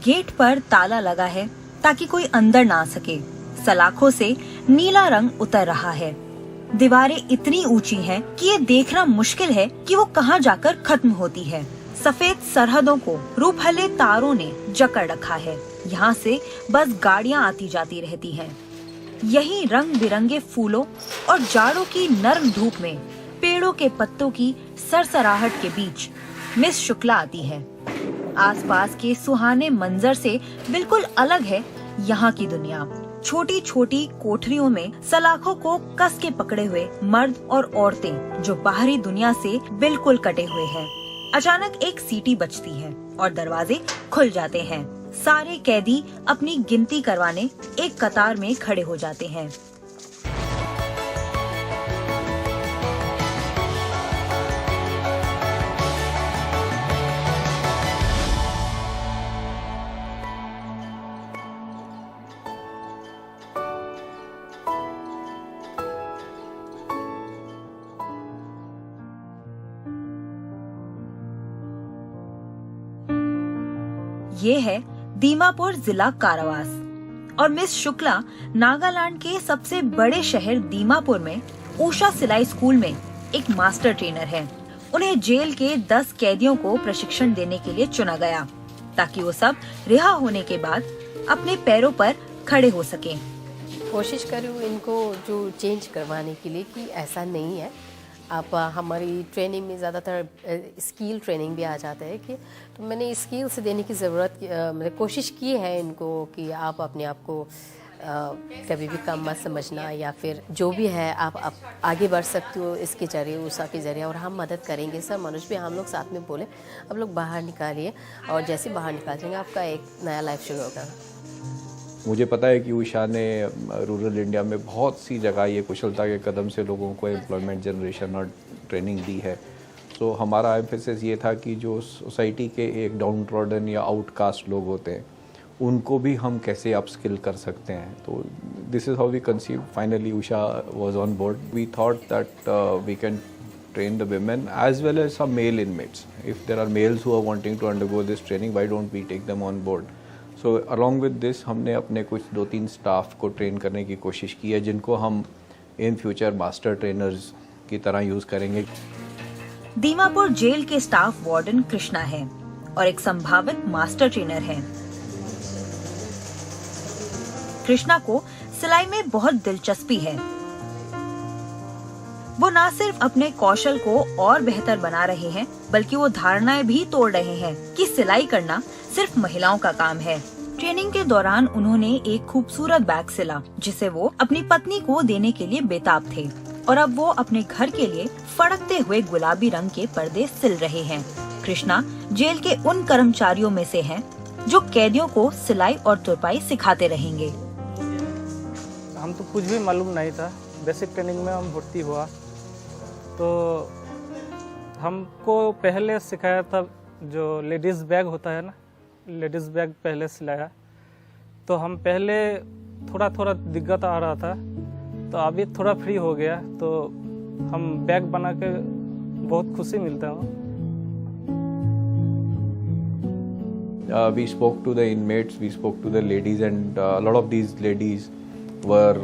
Gate पर ताला लगा है ताकि कोई अंदर ना आ सके। सलाखों से नीला रंग उतर रहा है। दीवारें इतनी ऊंची हैं कि ये देखना मुश्किल है कि वो कहाँ जाकर खत्म होती है। सफेद सरहदों को रूपहले तारों ने जकड़ रखा है। यहाँ से बस गाड़ियाँ आती जाती रहती हैं। यही रंग बिरंगे फूलों और जाड़ों की नर्म धूप में पेड़ों के पत्तों की सरसराहट के बीच मिस शुक्ला आती है। आसपास के सुहाने मंजर से बिल्कुल अलग है यहाँ की दुनिया। छोटी छोटी कोठरियों में सलाखों को कस के पकड़े हुए मर्द और औरतें जो बाहरी दुनिया से बिल्कुल कटे हुए हैं। अचानक एक सीटी बजती है और दरवाजे खुल जाते हैं। सारे कैदी अपनी गिनती करवाने एक कतार में खड़े हो जाते हैं। ये है दीमापुर जिला कारावास और मिस शुक्ला नागालैंड के सबसे बड़े शहर दीमापुर में उषा सिलाई स्कूल में एक मास्टर ट्रेनर है। उन्हें जेल के 10 कैदियों को प्रशिक्षण देने के लिए चुना गया ताकि वो सब रिहा होने के बाद अपने पैरों पर खड़े हो सकें। कोशिश करूँ इनको जो चेंज करवाने के लिए कि ऐसा नहीं है। आप हमारी ट्रेनिंग में ज़्यादातर स्किल ट्रेनिंग भी आ जाता है कि तो मैंने स्किल से देने की ज़रूरत मैंने कोशिश की है इनको कि आप अपने आप को कभी भी कम मत समझना या फिर जो भी है आप आगे बढ़ सकते हो इसके जरिए उषा के जरिए और हम मदद करेंगे। सर मनोज भी हम लोग साथ में बोले अब लोग बाहर निकालिए और जैसे बाहर निकाल जाएंगे आपका एक नया लाइफ शुरू होगा। मुझे पता है कि उषा ने रूरल इंडिया में बहुत सी जगह ये कुशलता के कदम से लोगों को एम्प्लॉयमेंट जनरेशन और ट्रेनिंग दी है। तो हमारा एम्फेसिस ये था कि जो सोसाइटी के एक डाउन ट्रॉडन या आउटकास्ट लोग होते हैं उनको भी हम कैसे अपस्किल कर सकते हैं। तो this is how we conceive. Finally Usha was on board. We thought that we can train the women as well as some male inmates. If there are males who are wanting to undergo this training, why don't we take them on board? So along with this हमने अपने कुछ 2-3 staff को train करने की कोशिश की है जिनको हम इन फ्यूचर मास्टर ट्रेनर्स की तरह यूज करेंगे। दीमापुर जेल के स्टाफ वार्डन कृष्णा है और एक संभावित मास्टर ट्रेनर है। कृष्णा को सिलाई में बहुत दिलचस्पी है। वो न सिर्फ अपने कौशल को और बेहतर बना रहे हैं बल्कि वो धारणाएं भी तोड़ रहे हैं कि सिलाई करना सिर्फ महिलाओं का काम है। ट्रेनिंग के दौरान उन्होंने एक खूबसूरत बैग सिला जिसे वो अपनी पत्नी को देने के लिए बेताब थे और अब वो अपने घर के लिए फड़कते हुए गुलाबी रंग के पर्दे सिल रहे हैं। कृष्णा जेल के उन कर्मचारियों में से हैं जो कैदियों को सिलाई और तुरपाई सिखाते रहेंगे। हम तो कुछ भी मालूम नहीं था। बेसिक ट्रेनिंग में हम भर्ती हुआ तो हमको पहले सिखाया था जो लेडीज़ बैग होता है ना, लेडीज़ बैग पहले सिलाया। तो हम पहले थोड़ा थोड़ा दिक्कत आ रहा था तो अभी थोड़ा फ्री हो गया तो हम बैग बना के बहुत खुशी मिलता है। We spoke to the inmates, we spoke to the ladies and a lot of these ladies were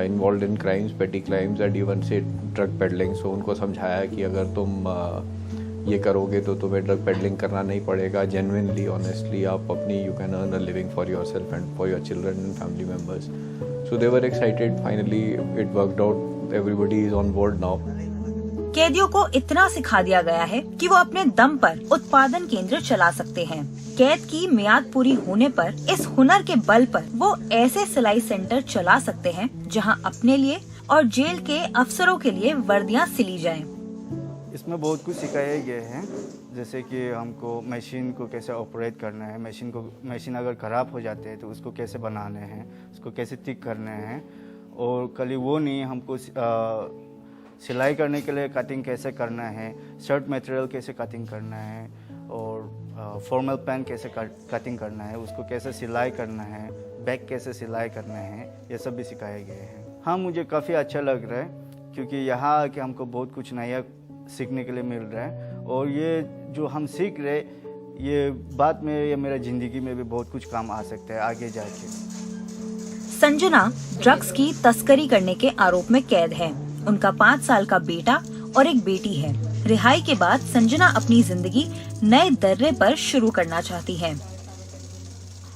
involved in crimes, petty crimes and even say drug peddling. So उनको समझाया कि अगर तुम ये करोगे तो तुम्हें ड्रग पेडलिंग करना नहीं पड़ेगा। जेन्युइनली ऑनेस्टली आप अपनी you can earn a living for yourself and for your children and family members. So they were excited. Finally it worked out. Everybody is on board now. कैदियों को इतना सिखा दिया गया है कि वो अपने दम पर उत्पादन केंद्र चला सकते हैं। कैद की मियाद पूरी होने पर इस हुनर के बल पर वो ऐसे सिलाई सेंटर चला सकते हैं जहां अपने लिए और जेल के अफसरों के लिए वर्दियां सिली जाएं। इसमें बहुत कुछ सिखाए गए हैं, जैसे कि हमको मशीन को कैसे ऑपरेट करना है, मशीन अगर ख़राब हो जाते हैं तो उसको कैसे बनाने हैं, उसको कैसे ठीक करने हैं। और खाली वो नहीं, हमको सिलाई करने के लिए कटिंग कैसे करना है, शर्ट मटेरियल कैसे कटिंग करना है और फॉर्मल पैंट कैसे कटिंग करना है, उसको कैसे सिलाई करना है, बैग कैसे सिलाई करना है, ये सब भी सिखाए गए हैं। हाँ, मुझे काफ़ी अच्छा लग रहा है क्योंकि यहाँ आके हमको बहुत कुछ नया सीखने के लिए मिल रहा है और ये जो हम सीख रहे ये बाद में या मेरा ज़िंदगी में भी बहुत कुछ काम आ सकता है आगे जाके। संजना ड्रग्स की तस्करी करने के आरोप में कैद है। उनका 5 साल का बेटा और एक बेटी है। रिहाई के बाद संजना अपनी जिंदगी नए दर्रे पर शुरू करना चाहती है।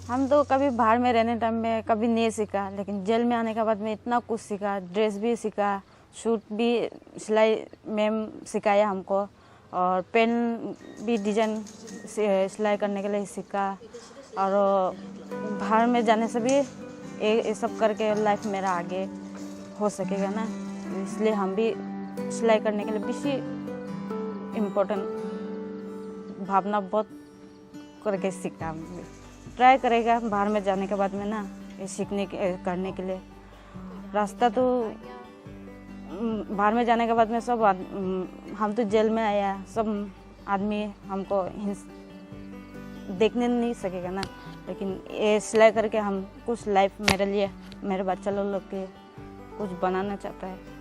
हम तो कभी बाहर में रहने टाइम में कभी नहीं सीखा, लेकिन जेल में आने के बाद में इतना कुछ सीखा। ड्रेस भी सीखा, सूट भी सिलाई मैम सिखाया हमको, और पेन भी डिजाइन सिलाई करने के लिए सीखा। और बाहर में जाने से भी ये सब करके लाइफ मेरा आगे हो सकेगा ना, इसलिए हम भी सिलाई करने के लिए बेसी इम्पोर्टेंट भावना बहुत करके सीखा। ट्राई करेगा बाहर में जाने के बाद में ना ये सीखने के करने के लिए। रास्ता तो बाहर में जाने के बाद में सब हम तो जेल में आया, सब आदमी हमको देखने नहीं सकेगा ना, लेकिन ये सिलाई करके हम कुछ लाइफ मेरे लिए, मेरे बच्चा लोग के कुछ बनाना चाहता है।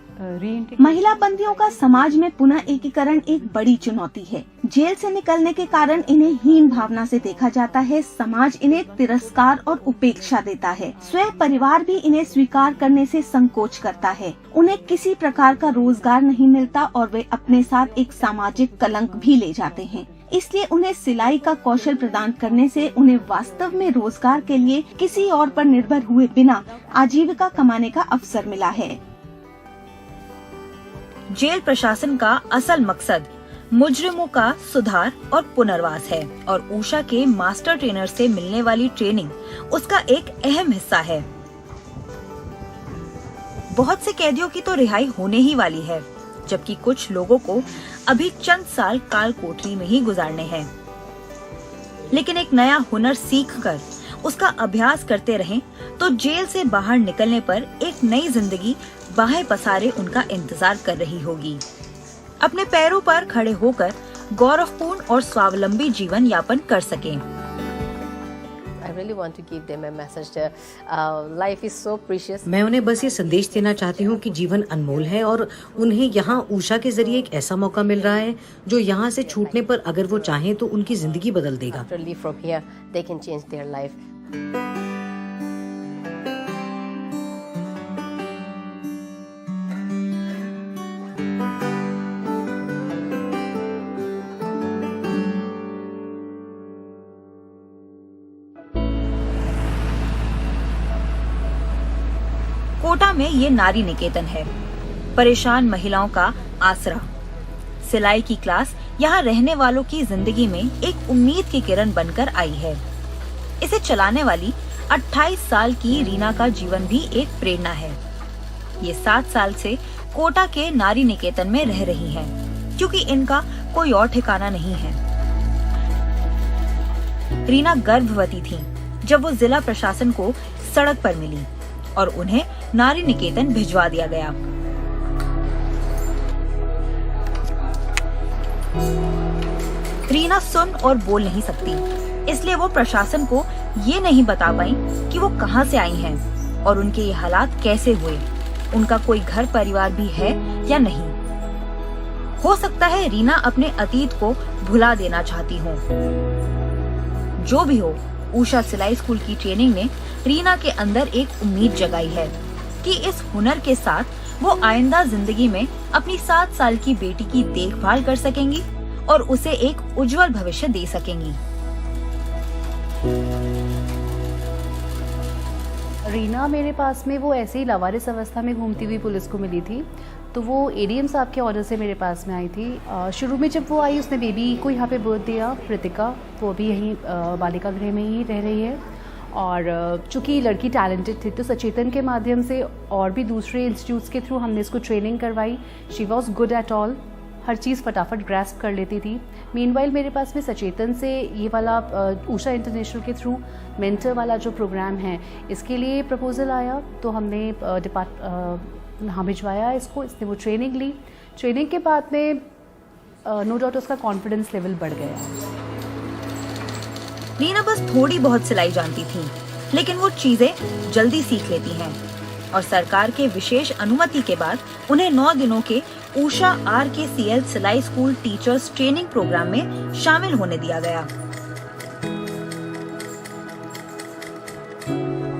महिला बंदियों का समाज में पुनः एकीकरण एक बड़ी चुनौती है। जेल से निकलने के कारण इन्हें हीन भावना से देखा जाता है। समाज इन्हें तिरस्कार और उपेक्षा देता है। स्वयं परिवार भी इन्हें स्वीकार करने से संकोच करता है। उन्हें किसी प्रकार का रोजगार नहीं मिलता और वे अपने साथ एक सामाजिक कलंक भी ले जाते हैं। इसलिए उन्हें सिलाई का कौशल प्रदान करने से उन्हें वास्तव में रोजगार के लिए किसी और पर निर्भर हुए बिना आजीविका कमाने का अवसर मिला है। जेल प्रशासन का असल मकसद मुजरिमों का सुधार और पुनर्वास है और ऊषा के मास्टर ट्रेनर से मिलने वाली ट्रेनिंग उसका एक अहम हिस्सा है। बहुत से कैदियों की तो रिहाई होने ही वाली है, जबकि कुछ लोगों को अभी चंद साल काल कोठरी में ही गुजारने हैं। लेकिन एक नया हुनर सीखकर उसका अभ्यास करते रहें तो जेल से बाहर निकलने पर एक नई जिंदगी बाहें पसारे उनका इंतजार कर रही होगी। अपने पैरों पर खड़े होकर गौरवपूर्ण और स्वावलंबी जीवन यापन कर सकें। I really want to give them a message that life is so precious. मैं उन्हें बस ये संदेश देना चाहती हूँ कि जीवन अनमोल है और उन्हें यहाँ ऊषा के जरिए एक ऐसा मौका मिल रहा है जो यहाँ से छूटने पर अगर वो चाहें तो उनकी जिंदगी बदल देगा। After leave from here, they can change their life. Kota में ये नारी निकेतन है, परेशान महिलाओं का आसरा। सिलाई की क्लास यहाँ रहने वालों की जिंदगी में एक उम्मीद की किरण बनकर आई है। इसे चलाने वाली 28 साल की रीना का जीवन भी एक प्रेरणा है। ये 7 साल से कोटा के नारी निकेतन में रह रही हैं, क्योंकि इनका कोई और ठिकाना नहीं है। रीना गर्भवती थी जब वो जिला प्रशासन को सड़क पर मिली और उन्हें नारी निकेतन भिजवा दिया गया। रीना सुन और बोल नहीं सकती, इसलिए वो प्रशासन को ये नहीं बता पाई कि वो कहां से आई हैं और उनके ये हालात कैसे हुए, उनका कोई घर परिवार भी है या नहीं। हो सकता है रीना अपने अतीत को भुला देना चाहती हो। जो भी हो, ऊषा सिलाई स्कूल की ट्रेनिंग ने रीना के अंदर एक उम्मीद जगाई है कि इस हुनर के साथ वो आइंदा जिंदगी में अपनी 7 साल की बेटी की देखभाल कर सकेंगी और उसे एक उज्जवल भविष्य दे सकेंगी। रीना मेरे पास में वो ऐसे ही लावारिस अवस्था में घूमती हुई पुलिस को मिली थी, तो वो एडीएम साहब के ऑर्डर से मेरे पास में आई थी। शुरू में जब वो आई उसने बेबी को यहाँ पे बर्थ दिया, प्रीतिका, वो भी यहीं बालिका गृह में ही रह रही है। और चूँकि लड़की टैलेंटेड थी तो सचेतन के माध्यम से और भी दूसरे इंस्टीट्यूट्स के थ्रू हमने इसको ट्रेनिंग करवाई। She was good at all, हर चीज़ फटाफट ग्रैस्प कर लेती थी। मीनवाइल मेरे पास में सचेतन से ये वाला ऊषा इंटरनेशनल के थ्रू मेंटर वाला जो प्रोग्राम है इसके लिए प्रपोजल आया, तो हमने यहाँ भिजवाया इसको। इसने वो ट्रेनिंग ली। ट्रेनिंग के बाद में नो डाउट उसका कॉन्फिडेंस लेवल बढ़ गया। रीना बस थोड़ी बहुत सिलाई जानती थी, लेकिन वो चीजें जल्दी सीख लेती हैं और सरकार के विशेष अनुमति के बाद उन्हें 9 दिनों के ऊषा RKCL सिलाई स्कूल टीचर्स ट्रेनिंग प्रोग्राम में शामिल होने दिया गया।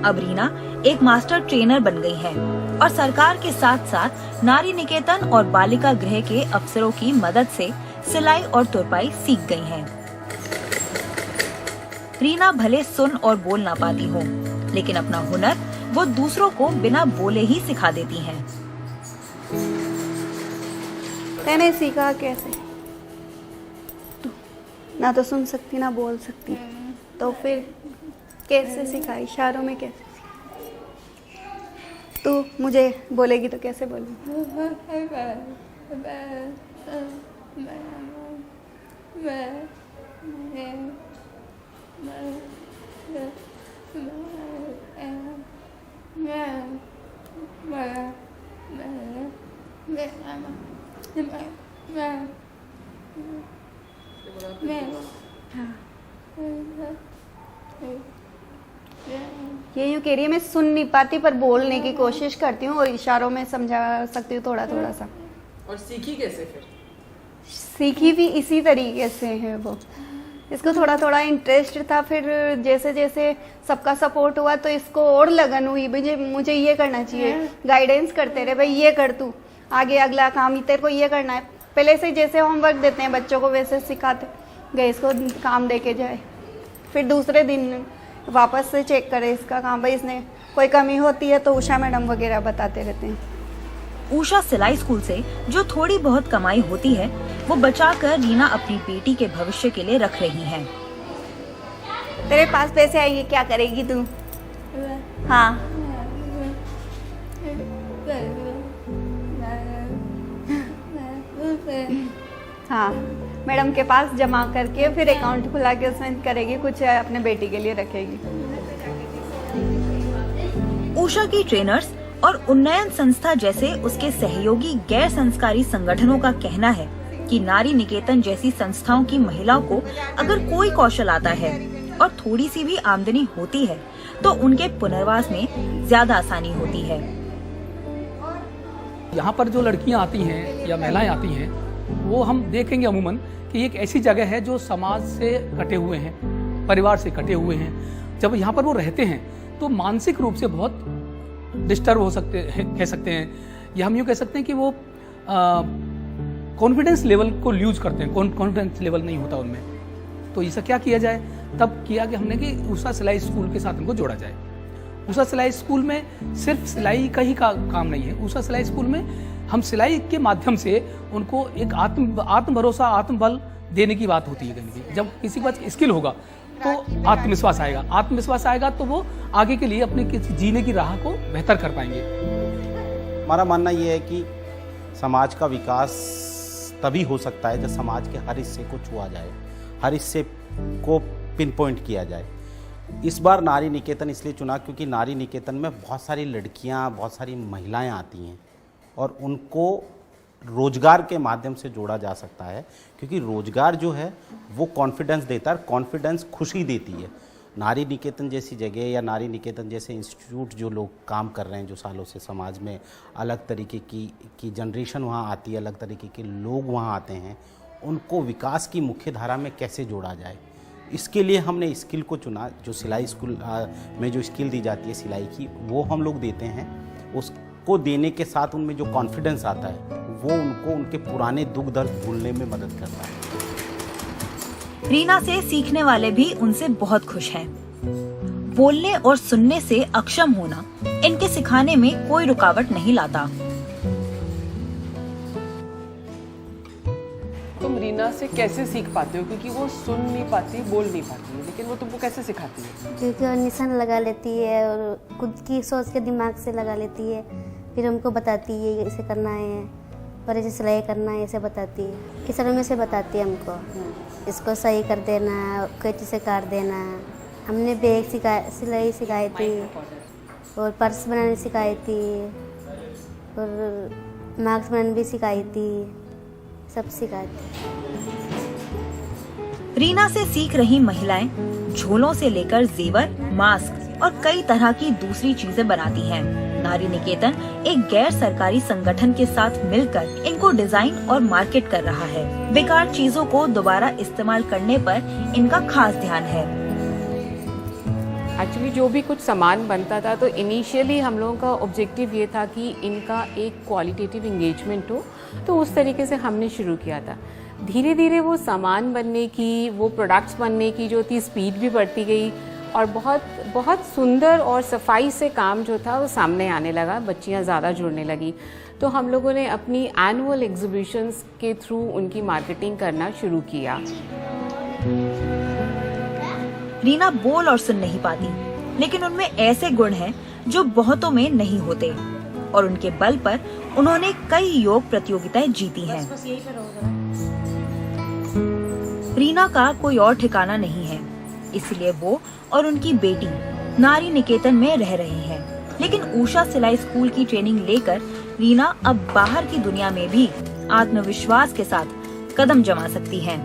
अब रीना एक मास्टर ट्रेनर बन गई है और सरकार के साथ साथ नारी निकेतन और बालिका गृह के अफसरों की मदद से सिलाई और तुरपाई सीख गई हैं। रीना भले सुन और बोल ना पाती हो, लेकिन अपना हुनर वो दूसरों को बिना बोले ही सिखा देती हैं। मैंने सीखा कैसे, ना तो सुन सकती ना बोल सकती, तो फिर कैसे सीखा, इशारों में कैसे सीखा। तू मुझे बोलेगी तो कैसे बोलूँ। ये यूँ कह रही है, मैं सुन नहीं पाती पर बोलने की कोशिश करती हूँ और इशारों में समझा सकती हूँ थोड़ा थोड़ा सा। और सीखी कैसे फिर? सीखी भी इसी तरीके से है वो। इसको थोड़ा थोड़ा इंटरेस्ट था, फिर जैसे जैसे सबका सपोर्ट हुआ तो इसको और लगन हुई, मुझे ये करना चाहिए। गाइडेंस करते रहे, भाई ये कर, तू आगे अगला काम तेरे को ये करना है। पहले से जैसे होमवर्क देते हैं बच्चों को वैसे सिखाते गए, इसको काम दे के जाए, फिर दूसरे दिन वापस से चेक करे इसका काम, भाई इसने कोई कमी होती है तो उषा मैडम वगैरह बताते रहते हैं। उषा सिलाई स्कूल से जो थोड़ी बहुत कमाई होती है वो बचाकर रीना अपनी बेटी के भविष्य के लिए रख रही हैं। तेरे पास पैसे आएंगे, क्या करेगी तू? हाँ, हाँ, मैडम के पास जमा करके फिर अकाउंट खुला के उसमें करेगी, कुछ अपने बेटी के लिए रखेगी। उषा की ट्रेनर्स और उन्नयन संस्था जैसे उसके सहयोगी गैर संस्कारी संगठनों का कहना है कि नारी निकेतन जैसी संस्थाओं की महिलाओं को अगर कोई कौशल आता है और थोड़ी सी भी आमदनी होती है तो उनके पुनर्वास में ज्यादा आसानी होती है। यहाँ पर जो लड़कियाँ आती हैं या महिलाएं आती हैं, वो हम देखेंगे अमूमन कि एक ऐसी जगह है जो समाज से कटे हुए हैं, परिवार से कटे हुए हैं। जब यहाँ पर वो रहते हैं तो मानसिक रूप से बहुत डिस्टर्ब हो सकते हैं, कह सकते हैं, या हम यूँ कह सकते हैं कि वो कॉन्फिडेंस लेवल को लूज करते हैं, कॉन्फिडेंस लेवल नहीं होता उनमें। तो इसका क्या किया जाए? तब किया कि हमने कि उषा सिलाई स्कूल के साथ उनको जोड़ा जाए। उषा सिलाई स्कूल में सिर्फ सिलाई का ही काम नहीं है। उषा सिलाई स्कूल में हम सिलाई के माध्यम से उनको एक आत्म भरोसा, आत्मबल देने की बात होती है कहीं। जब किसी के पास स्किल होगा तो आत्मविश्वास आएगा, आत्मविश्वास आएगा तो वो आगे के लिए अपने जीने की राह को बेहतर कर पाएंगे। हमारा मानना ये है कि समाज का विकास तभी हो सकता है जब समाज के हर हिस्से को छुआ जाए, हर हिस्से को पिन पॉइंट किया जाए। इस बार नारी निकेतन इसलिए चुना क्योंकि नारी निकेतन में बहुत सारी लड़कियां, बहुत सारी महिलाएं आती हैं और उनको रोजगार के माध्यम से जोड़ा जा सकता है, क्योंकि रोजगार जो है वो कॉन्फिडेंस देता है, कॉन्फिडेंस खुशी देती है। नारी निकेतन जैसी जगह या नारी निकेतन जैसे इंस्टीट्यूट जो लोग काम कर रहे हैं, जो सालों से समाज में अलग तरीके की जनरेशन वहाँ आती है, अलग तरीके के लोग वहाँ आते हैं, उनको विकास की मुख्य धारा में कैसे जोड़ा जाए, इसके लिए हमने स्किल को चुना। जो सिलाई स्कूल में जो स्किल दी जाती है सिलाई की, वो हम लोग देते हैं। उसको देने के साथ उनमें जो कॉन्फिडेंस आता है वो उनको उनके पुराने दुख दर्द भूलने में मदद करता है। रीना से सीखने वाले भी उनसे बहुत खुश हैं। बोलने और सुनने से अक्षम होना इनके सिखाने में कोई रुकावट नहीं लाता। तुम रीना से कैसे सीख पाते हो? क्योंकि वो सुन नहीं पाती, बोल नहीं पाती, लेकिन वो तुमको कैसे सिखाती है? क्योंकि वो निशान लगा लेती है और खुद की सोच के दिमाग से लगा लेती है, फिर हमको बताती है इसे करना है और ऐसे सिलाई करना है, ऐसे बताती है। इस तरह में से बताती है हमको, इसको सही कर देना, कैंची से काट देना। हमने बैग सिलाई सिखाई थी और पर्स बनाने सिखाई थी और मास्क बनाने भी सिखाई थी, सब सिखाई थी। रीना से सीख रही महिलाएं झोलों से लेकर जेवर, मास्क और कई तरह की दूसरी चीजें बनाती हैं। नारी निकेतन एक गैर सरकारी संगठन के साथ मिलकर इनको डिजाइन और मार्केट कर रहा है। बेकार चीजों को दोबारा इस्तेमाल करने पर इनका खास ध्यान है। एक्चुअली जो भी कुछ सामान बनता था तो इनिशियली हम लोगों का ऑब्जेक्टिव ये था कि इनका एक क्वालिटेटिव इंगेजमेंट हो, तो उस तरीके से हमने शुरू किया था। धीरे धीरे वो सामान बनने की, वो प्रोडक्ट्स बनने की जो थी स्पीड भी बढ़ती गई और बहुत बहुत सुंदर और सफाई से काम जो था वो सामने आने लगा, बच्चियां ज़्यादा जुड़ने लगी। तो हम लोगों ने अपनी एनुअल एग्जीबिशंस के थ्रू उनकी मार्केटिंग करना शुरू किया। रीना बोल और सुन नहीं पाती, लेकिन उनमें ऐसे गुण हैं जो बहुतों में नहीं होते और उनके बल पर उन्होंने कई योग प्रतियोगिताएं जीती हैं। रीना का कोई और ठिकाना नहीं है, इसलिए वो और उनकी बेटी नारी निकेतन में रह रहे हैं। लेकिन उषा सिलाई स्कूल की ट्रेनिंग लेकर रीना अब बाहर की दुनिया में भी आत्मविश्वास के साथ कदम जमा सकती हैं।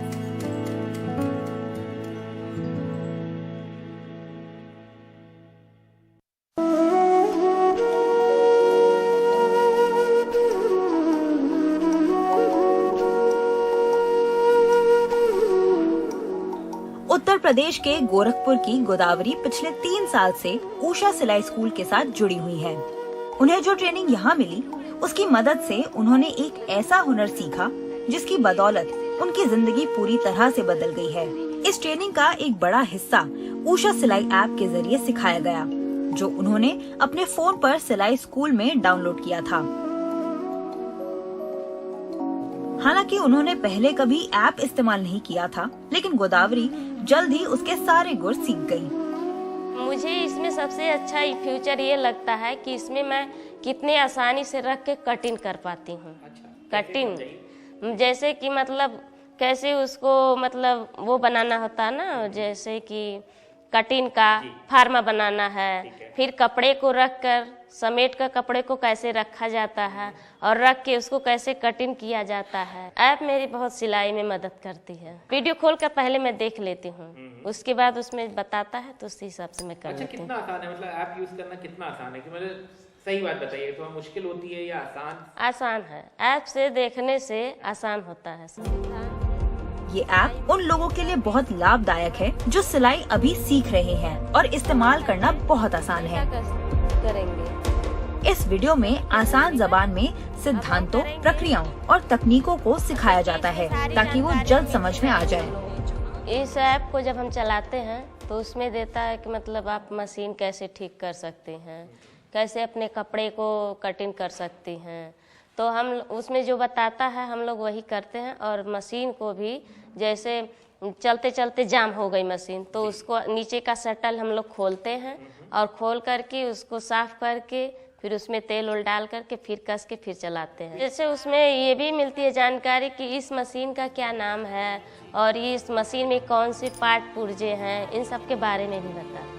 उत्तर प्रदेश के गोरखपुर की गोदावरी पिछले 3 साल से उषा सिलाई स्कूल के साथ जुड़ी हुई है। उन्हें जो ट्रेनिंग यहाँ मिली, उसकी मदद से उन्होंने एक ऐसा हुनर सीखा जिसकी बदौलत उनकी जिंदगी पूरी तरह से बदल गई है। इस ट्रेनिंग का एक बड़ा हिस्सा उषा सिलाई ऐप के जरिए सिखाया गया, जो उन्होंने अपने फोन पर सिलाई स्कूल में डाउनलोड किया था। हालांकि उन्होंने पहले कभी ऐप इस्तेमाल नहीं किया था, लेकिन गोदावरी जल्द ही उसके सारे गुर सीख गई। मुझे इसमें सबसे अच्छा फ्यूचर ये लगता है कि इसमें मैं कितने आसानी से रख के कटिंग कर पाती हूँ। कटिंग जैसे कि मतलब कैसे उसको मतलब वो बनाना होता है ना, जैसे कि कटिंग का फार्मा बनाना है, फिर कपड़े को रख कर समेट कर कपड़े को कैसे रखा जाता है और रख के उसको कैसे कटिंग किया जाता है। ऐप मेरी बहुत सिलाई में मदद करती है। वीडियो खोल कर पहले मैं देख लेती हूँ, उसके बाद उसमें बताता है तो उसी हिसाब से मैं कर लेती हूँ। कितना आसान है, मतलब ऐप यूज करना कितना आसान है कि मतलब सही बात बताइए, थोड़ा मुश्किल होती है या आसान? आसान है, ऐप से देखने से आसान होता है। ये ऐप उन लोगों के लिए बहुत लाभदायक है जो सिलाई अभी सीख रहे हैं और इस्तेमाल करना बहुत आसान है। करेंगे। इस वीडियो में आसान जबान में सिद्धांतों, प्रक्रियाओं और तकनीकों को सिखाया जाता है ताकि वो जल्द समझ में आ जाए। इस ऐप को जब हम चलाते हैं तो उसमें देता है कि मतलब आप मशीन कैसे ठीक कर सकते हैं, कैसे अपने कपड़े को कटिंग कर सकती हैं। तो हम उसमें जो बताता है हम लोग वही करते हैं। और मशीन को भी जैसे चलते चलते जाम हो गई मशीन तो उसको नीचे का शटल हम लोग खोलते हैं और खोल करके उसको साफ करके फिर उसमें तेल उल डाल करके फिर कस के फिर चलाते हैं। जैसे उसमें ये भी मिलती है जानकारी कि इस मशीन का क्या नाम है और इस मशीन में कौन से पार्ट पुर्जे हैं, इन सब के बारे में भी बताते हैं।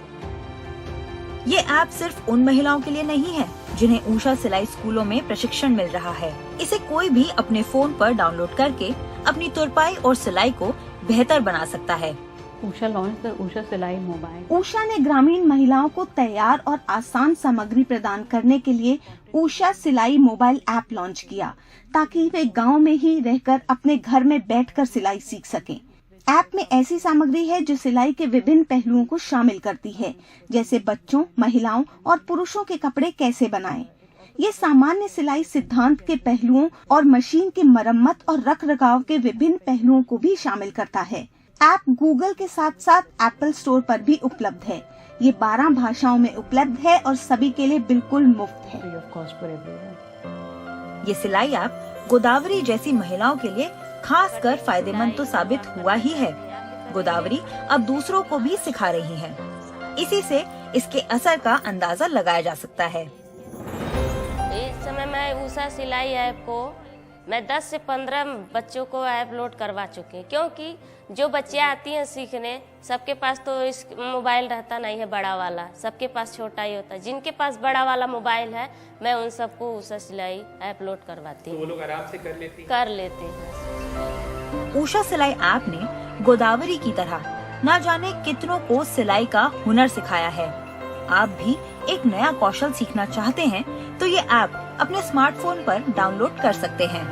ये ऐप सिर्फ उन महिलाओं के लिए नहीं है जिन्हें उषा सिलाई स्कूलों में प्रशिक्षण मिल रहा है। इसे कोई भी अपने फोन पर डाउनलोड करके अपनी तुरपाई और सिलाई को बेहतर बना सकता है। उषा लॉन्च द उषा सिलाई मोबाइल। उषा ने ग्रामीण महिलाओं को तैयार और आसान सामग्री प्रदान करने के लिए उषा सिलाई मोबाइल ऐप लॉन्च किया ताकि वे गांव में ही रहकर अपने घर में बैठकर सिलाई सीख सकें। ऐप में ऐसी सामग्री है जो सिलाई के विभिन्न पहलुओं को शामिल करती है, जैसे बच्चों, महिलाओं और पुरुषों के कपड़े कैसे बनाएं। ये सामान्य सिलाई सिद्धांत के पहलुओं और मशीन की मरम्मत और रखरखाव के विभिन्न पहलुओं को भी शामिल करता है। ऐप गूगल के साथ साथ एप्पल स्टोर पर भी उपलब्ध है। ये 12 भाषाओं में उपलब्ध है और सभी के लिए बिल्कुल मुफ्त है। ये सिलाई ऐप गोदावरी जैसी महिलाओं के लिए खास कर फायदेमंद तो साबित हुआ ही है। गोदावरी अब दूसरों को भी सिखा रही है। इसी से इसके असर का अंदाजा लगाया जा सकता है। इस समय मैं उषा सिलाई ऐप को मैं 10 से 15 बच्चों को ऐप लोड करवा चुकी हूँ, क्योंकि जो बच्चियाँ आती हैं सीखने, सबके पास तो इस मोबाइल रहता नहीं है बड़ा वाला, सबके पास छोटा ही होता है। जिनके पास बड़ा वाला मोबाइल है मैं उन सबको उषा सिलाई ऐप लोड करवाती हूँ। तो वो लोग आराम से कर लेते हैं। उषा सिलाई ऐप ने गोदावरी की तरह न जाने कितनों को सिलाई का हुनर सिखाया है। आप भी एक नया कौशल सीखना चाहते हैं तो ये ऐप अपने स्मार्टफोन पर डाउनलोड कर सकते हैं।